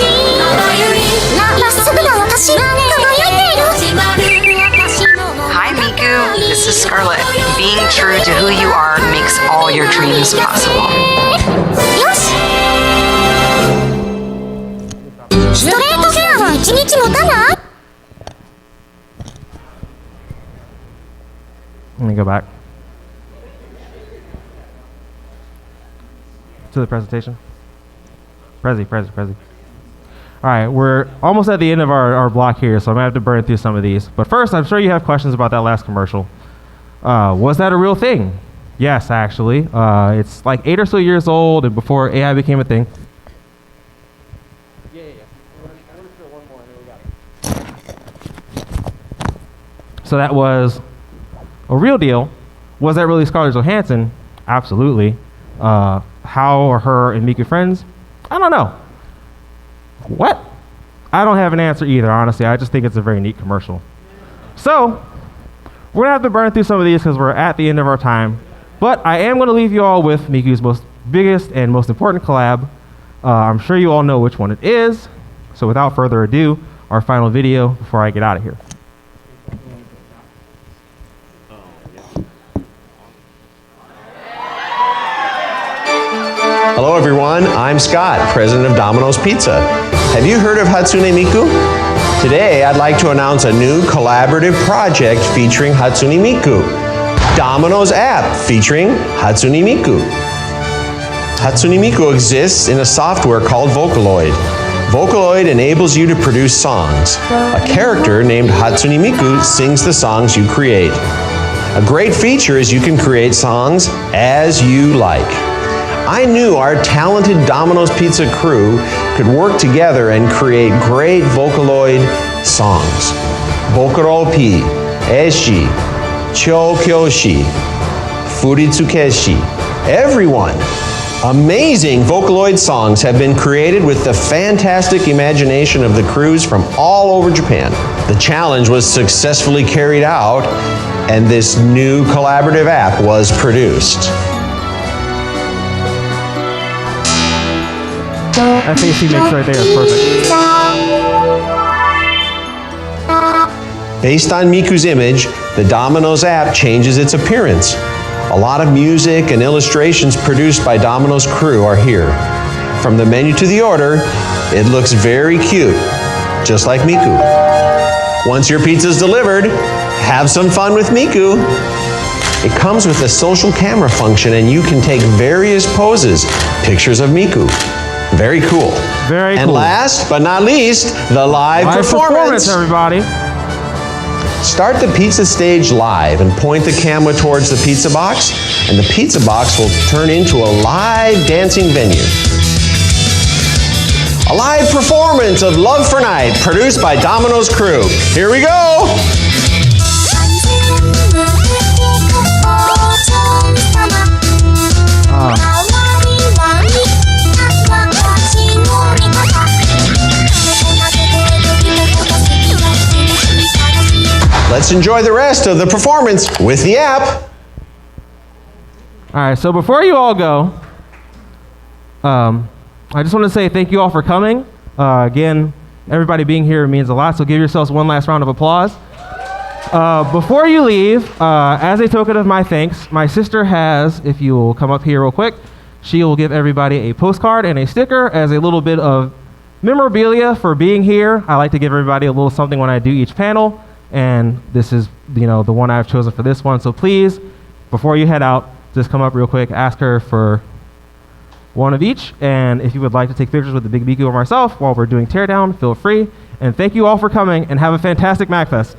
Hi Miku, this is Scarlett. Being true to who you are makes all your dreams possible. よし。ストレートヘアは一日持たない？ Let me go back to the presentation. Prezi. All right, we're almost at the end of our block here, so I'm gonna have to burn through some of these. But first, I'm sure you have questions about that last commercial. Was that a real thing? Yes, actually. It's like 8 or so years old and before AI became a thing. Yeah. So that was a real deal. Was that really Scarlett Johansson? Absolutely. How are her and Miku friends? I don't know. What? I don't have an answer either, honestly. I just think it's a very neat commercial. So, we're gonna have to burn through some of these because we're at the end of our time. But I am gonna leave you all with Miku's most biggest and most important collab. I'm sure you all know which one it is. So without further ado, our final video before I get out of here. Hello everyone, I'm Scott, president of Domino's Pizza. Have you heard of Hatsune Miku? Today I'd like to announce a new collaborative project featuring Hatsune Miku. Domino's app featuring Hatsune Miku. Hatsune Miku exists in a software called Vocaloid. Vocaloid enables you to produce songs. A character named Hatsune Miku sings the songs you create. A great feature is you can create songs as you like. I knew our talented Domino's Pizza crew could work together and create great Vocaloid songs. Bokoropi, Eshi, Chokyoshi, Furitsukeshi. Everyone. Amazing Vocaloid songs have been created with the fantastic imagination of the crews from all over Japan. The challenge was successfully carried out, and this new collaborative app was produced. That face he makes right there is perfect. Based on Miku's image, the Domino's app changes its appearance. A lot of music and illustrations produced by Domino's crew are here. From the menu to the order, it looks very cute, just like Miku. Once your pizza's delivered, have some fun with Miku. It comes with a social camera function and you can take various poses, pictures of Miku. Very cool. Very cool. And last but not least, the live performance. Everybody. Start the pizza stage live and point the camera towards the pizza box, and the pizza box will turn into a live dancing venue. A live performance of Love for Night, produced by Domino's crew. Here we go! Let's enjoy the rest of the performance with the app. All right, so before you all go, I just want to say thank you all for coming. Again, everybody being here means a lot, so give yourselves one last round of applause. Before you leave, as a token of my thanks, my sister has, if you will come up here real quick, she will give everybody a postcard and a sticker as a little bit of memorabilia for being here. I like to give everybody a little something when I do each panel. And this is, the one I've chosen for this one. So please, before you head out, just come up real quick, ask her for one of each. And if you would like to take pictures with the Big Miku or myself while we're doing Teardown, feel free. And thank you all for coming, and have a fantastic MAGFest.